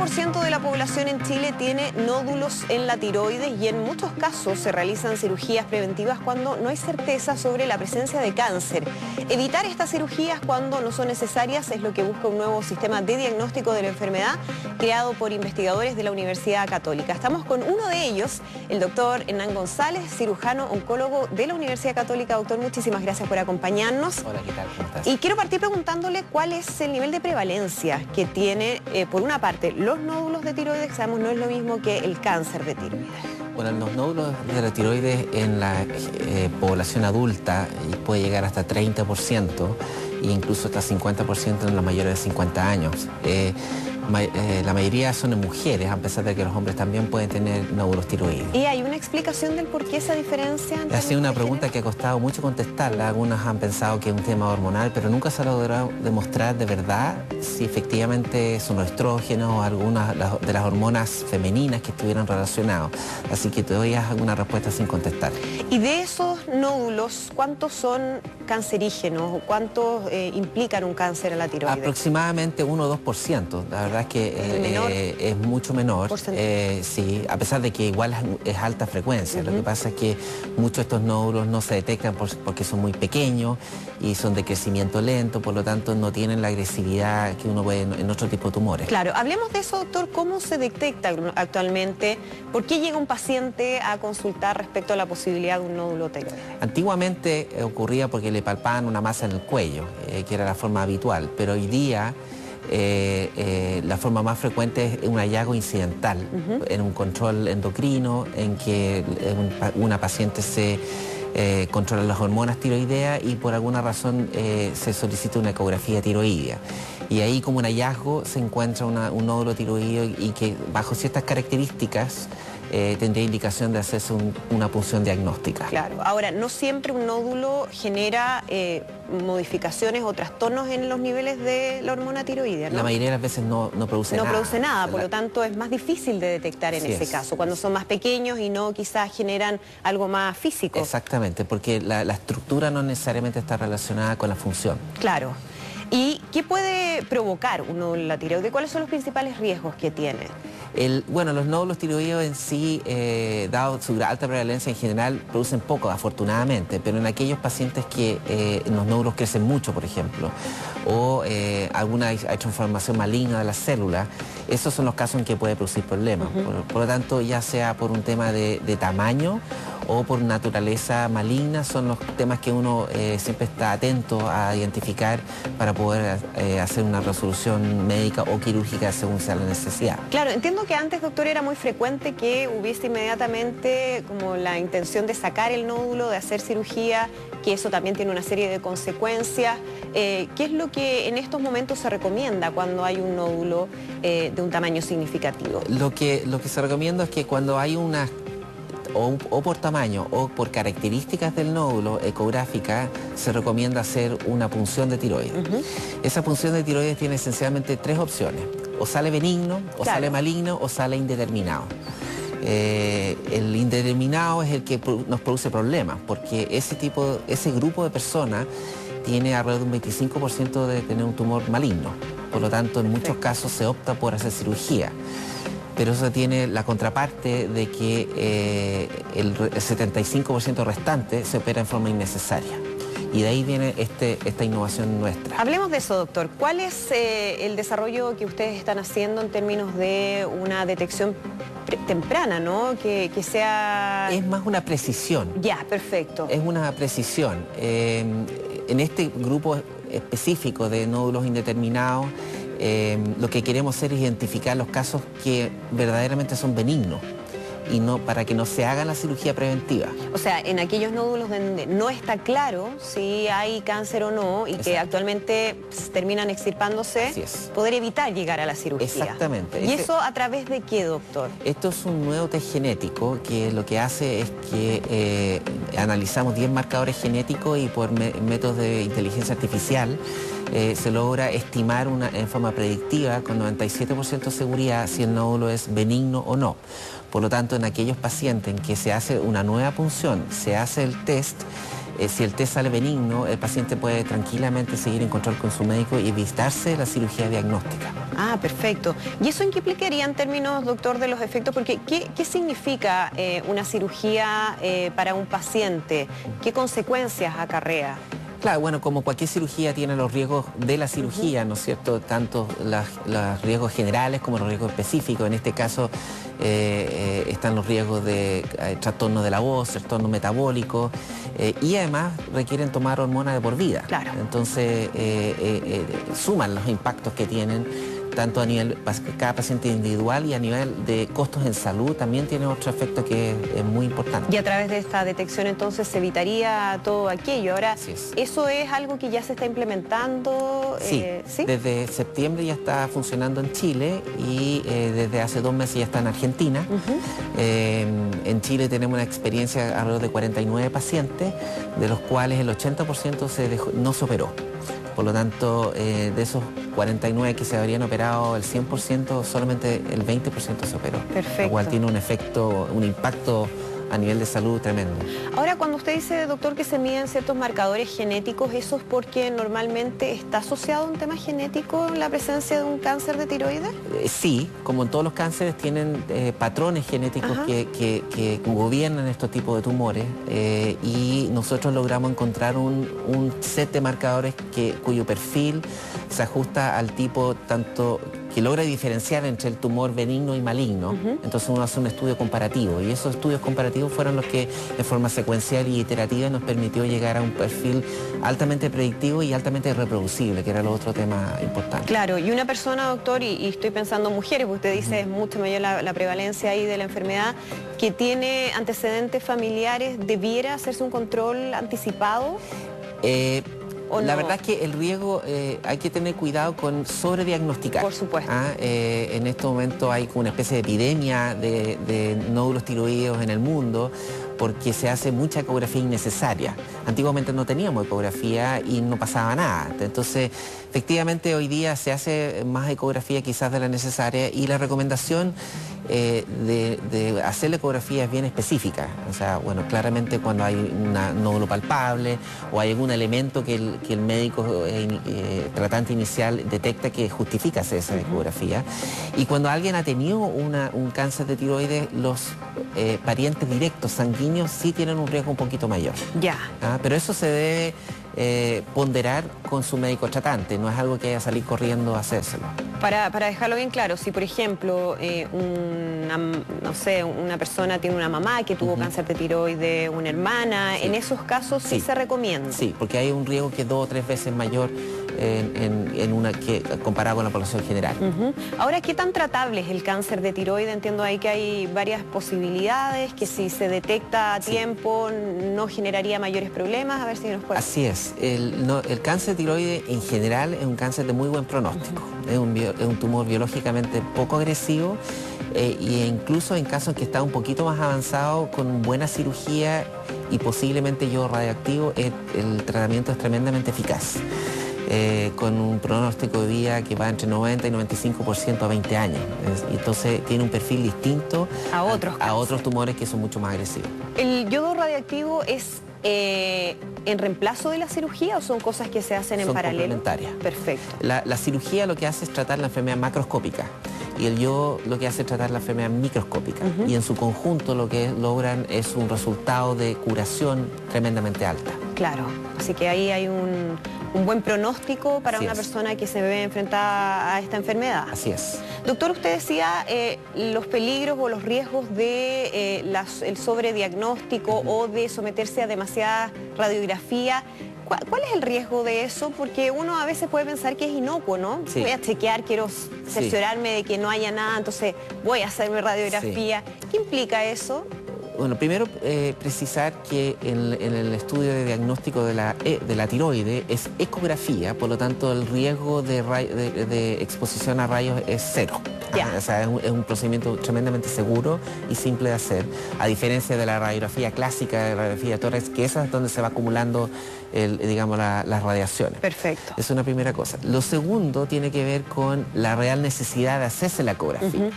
30% de la población en Chile tiene nódulos en la tiroides y en muchos casos se realizan cirugías preventivas cuando no hay certeza sobre la presencia de cáncer. Evitar estas cirugías cuando no son necesarias es lo que busca un nuevo sistema de diagnóstico de la enfermedad creado por investigadores de la Universidad Católica. Estamos con uno de ellos, el doctor Hernán González, cirujano oncólogo de la Universidad Católica. Doctor, muchísimas gracias por acompañarnos. Hola, ¿qué tal? ¿Cómo estás? Y quiero partir preguntándole cuál es el nivel de prevalencia que tiene, por una parte, los nódulos de tiroides, que sabemos no es lo mismo que el cáncer de tiroides. Bueno, los nódulos de la tiroides en la población adulta puede llegar hasta 30% e incluso hasta 50% en los mayores de 50 años. La mayoría son en mujeres, a pesar de que los hombres también pueden tener nódulos tiroides. ¿Y hay una explicación del por qué esa diferencia? Ha sido una pregunta que ha costado mucho contestarla. Algunos han pensado que es un tema hormonal, pero nunca se ha logrado demostrar de verdad si efectivamente son los estrógenos o algunas de las hormonas femeninas que estuvieran relacionados. Así que todavía es una respuesta sin contestar. Y de esos nódulos, ¿cuántos son cancerígenos o cuántos implican un cáncer a la tiroides? Aproximadamente 1 o 2%. La verdad es que es mucho menor. Sí, a pesar de que igual es alta frecuencia. Lo que pasa es que muchos de estos nódulos no se detectan porque son muy pequeños y son de crecimiento lento, por lo tanto no tienen la agresividad que uno ve en otro tipo de tumores. Claro, hablemos de eso, doctor. ¿Cómo se detecta actualmente? ¿Por qué llega un paciente a consultar respecto a la posibilidad de un nódulo tiroideo? Antiguamente ocurría porque le palpaban una masa en el cuello, que era la forma habitual, pero hoy día la forma más frecuente es un hallazgo incidental en un control endocrino en que una paciente se controla las hormonas tiroideas y por alguna razón se solicita una ecografía tiroidea. Y ahí como un hallazgo se encuentra un nódulo tiroideo y que bajo ciertas características tendría indicación de hacerse una punción diagnóstica. Claro, ahora no siempre un nódulo genera modificaciones o trastornos en los niveles de la hormona tiroidea, ¿no? La mayoría de las veces no produce nada. No produce nada, por lo tanto es más difícil de detectar en ese caso, cuando son más pequeños y no quizás generan algo más físico. Exactamente, porque la estructura no necesariamente está relacionada con la función. Claro. ¿Y qué puede provocar un nódulo en la tiroides? ¿Cuáles son los principales riesgos que tiene? Bueno, los nódulos tiroideos en sí, dado su alta prevalencia en general, producen poco, afortunadamente, pero en aquellos pacientes que los nódulos crecen mucho, por ejemplo, o alguna ha hecho información maligna de las células, esos son los casos en que puede producir problemas. Por lo tanto, ya sea por un tema de tamaño o por naturaleza maligna, son los temas que uno siempre está atento a identificar para poder hacer una resolución médica o quirúrgica según sea la necesidad. Claro, entiendo que antes, doctor, era muy frecuente que hubiese inmediatamente como la intención de sacar el nódulo, de hacer cirugía, que eso también tiene una serie de consecuencias. ¿Qué es lo que en estos momentos se recomienda cuando hay un nódulo de un tamaño significativo? Lo que se recomienda es que cuando hay una o por tamaño o por características del nódulo ecográfica, se recomienda hacer una punción de tiroides. Esa punción de tiroides tiene esencialmente 3 opciones. O sale benigno, o sale maligno, o sale indeterminado. El indeterminado es el que nos produce problemas, porque ese grupo de personas tiene alrededor de un 25% de tener un tumor maligno. Por lo tanto, en muchos casos se opta por hacer cirugía. Pero eso tiene la contraparte de que el 75% restante se opera en forma innecesaria. Y de ahí viene esta innovación nuestra. Hablemos de eso, doctor. ¿Cuál es el desarrollo que ustedes están haciendo en términos de una detección temprana, ¿no? Que sea... Es más una precisión. Ya, perfecto. Es una precisión. En este grupo específico de nódulos indeterminados, lo que queremos hacer es identificar los casos que verdaderamente son benignos y no para que no se haga la cirugía preventiva. O sea, en aquellos nódulos donde no está claro si hay cáncer o no y que actualmente terminan extirpándose, poder evitar llegar a la cirugía. Exactamente. ¿Y eso a través de qué, doctor? Esto es un nuevo test genético que lo que hace es que analizamos 10 marcadores genéticos y por métodos de inteligencia artificial se logra estimar en forma predictiva con 97% de seguridad si el nódulo es benigno o no. Por lo tanto, en aquellos pacientes en que se hace una nueva punción, se hace el test, Si el test sale benigno, el paciente puede tranquilamente seguir en control con su médico y evitarse la cirugía diagnóstica. Ah, perfecto. ¿Y eso en qué implicaría en términos, doctor, de los efectos? Porque ¿qué significa una cirugía para un paciente? ¿Qué consecuencias acarrea? Claro, bueno, como cualquier cirugía tiene los riesgos de la cirugía, ¿no es cierto? Tanto los riesgos generales como los riesgos específicos. En este caso están los riesgos de trastorno de la voz, trastorno metabólico y además requieren tomar hormonas de por vida. Claro. Entonces suman los impactos que tienen tanto a nivel cada paciente individual y a nivel de costos en salud también tiene otro efecto que es muy importante. Y a través de esta detección entonces se evitaría todo aquello. Ahora, es. ¿eso es algo que ya se está implementando? Sí, ¿sí? Desde septiembre ya está funcionando en Chile y desde hace 2 meses ya está en Argentina. En Chile tenemos una experiencia alrededor de 49 pacientes, de los cuales el 80% no se operó. Por lo tanto, de esos 49 que se habrían operado, el 100%, solamente el 20% se operó. Perfecto. Lo cual tiene un efecto, un impacto a nivel de salud tremendo. Ahora, cuando usted dice, doctor, que se miden ciertos marcadores genéticos, ¿eso es porque normalmente está asociado a un tema genético en la presencia de un cáncer de tiroides? Sí, como en todos los cánceres tienen patrones genéticos que gobiernan estos tipos de tumores y nosotros logramos encontrar un set de marcadores cuyo perfil se ajusta al tipo tanto que logra diferenciar entre el tumor benigno y maligno. Entonces uno hace un estudio comparativo y esos estudios comparativos fueron los que de forma secuencial y iterativa nos permitió llegar a un perfil altamente predictivo y altamente reproducible, que era el otro tema importante. Claro, y una persona, doctor, y estoy pensando en mujeres, porque usted dice es mucho mayor la prevalencia ahí de la enfermedad, que tiene antecedentes familiares, ¿debiera hacerse un control anticipado? La verdad es que el riesgo hay que tener cuidado con sobrediagnosticar. Por supuesto. En este momento hay una especie de epidemia de nódulos tiroideos en el mundo porque se hace mucha ecografía innecesaria. Antiguamente no teníamos ecografía y no pasaba nada. Entonces, efectivamente, hoy día se hace más ecografía quizás de la necesaria y la recomendación de hacer la ecografía es bien específica. O sea, bueno, claramente cuando hay un nódulo palpable o hay algún elemento que el médico tratante inicial detecta que justifica hacer esa ecografía. Y cuando alguien ha tenido un cáncer de tiroides, los parientes directos sanguíneos sí tienen un riesgo un poquito mayor. Ya. Pero eso se debe ponderar con su médico tratante, no es algo que haya salir corriendo a hacérselo. Para dejarlo bien claro, si por ejemplo una persona tiene una mamá que tuvo cáncer de tiroides, una hermana, en esos casos sí se recomienda. Sí, porque hay un riesgo que es 2 o 3 veces mayor comparado con la población general. Ahora, ¿qué tan tratable es el cáncer de tiroides? Entiendo ahí que hay varias posibilidades, que si se detecta a tiempo no generaría mayores problemas. A ver si nos puede... Así es. El cáncer de tiroides en general es un cáncer de muy buen pronóstico. Es un tumor biológicamente poco agresivo e incluso en casos en que está un poquito más avanzado con buena cirugía y posiblemente yodo radioactivo, el tratamiento es tremendamente eficaz. Con un pronóstico de vida que va entre 90 y 95% a 20 años. Entonces tiene un perfil distinto a otros tumores que son mucho más agresivos. ¿El yodo radioactivo es en reemplazo de la cirugía o son cosas que se hacen en paralelo? Son complementarias. Perfecto. La cirugía lo que hace es tratar la enfermedad macroscópica y el yodo lo que hace es tratar la enfermedad microscópica. Y en su conjunto lo que logran es un resultado de curación tremendamente alta. Claro, así que ahí hay un buen pronóstico para una persona que se ve enfrentada a esta enfermedad. Así es. Doctor, usted decía los peligros o los riesgos de el sobrediagnóstico o de someterse a demasiada radiografía. ¿Cuál es el riesgo de eso? Porque uno a veces puede pensar que es inocuo, ¿no? Sí. Voy a chequear, quiero cerciorarme de que no haya nada, entonces voy a hacerme radiografía. Sí. ¿Qué implica eso? Bueno, primero precisar que en el estudio de diagnóstico de la tiroide es ecografía, por lo tanto el riesgo de exposición a rayos es 0. Ya. O sea, es un procedimiento tremendamente seguro y simple de hacer, a diferencia de la radiografía clásica, de la radiografía de tórax, que esa es donde se va acumulando digamos, las radiaciones. Perfecto. Es una primera cosa. Lo segundo tiene que ver con la real necesidad de hacerse la ecografía.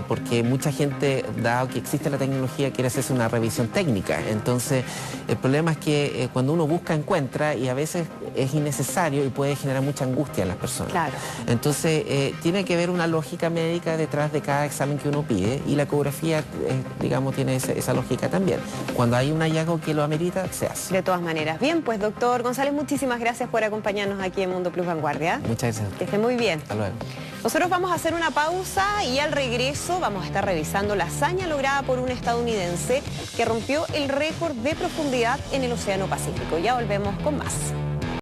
Porque mucha gente, dado que existe la tecnología, quiere hacerse una revisión técnica. Entonces, el problema es que cuando uno busca, encuentra, y a veces es innecesario y puede generar mucha angustia en las personas. Claro. Entonces, tiene que haber una lógica médica detrás de cada examen que uno pide, y la ecografía, digamos, tiene esa lógica también. Cuando hay un hallazgo que lo amerita, se hace. De todas maneras. Bien, pues doctor González, muchísimas gracias por acompañarnos aquí en Mundo Plus Vanguardia. Muchas gracias. Que esté muy bien. Hasta luego. Nosotros vamos a hacer una pausa y al regreso vamos a estar revisando la hazaña lograda por un estadounidense que rompió el récord de profundidad en el Océano Pacífico. Ya volvemos con más.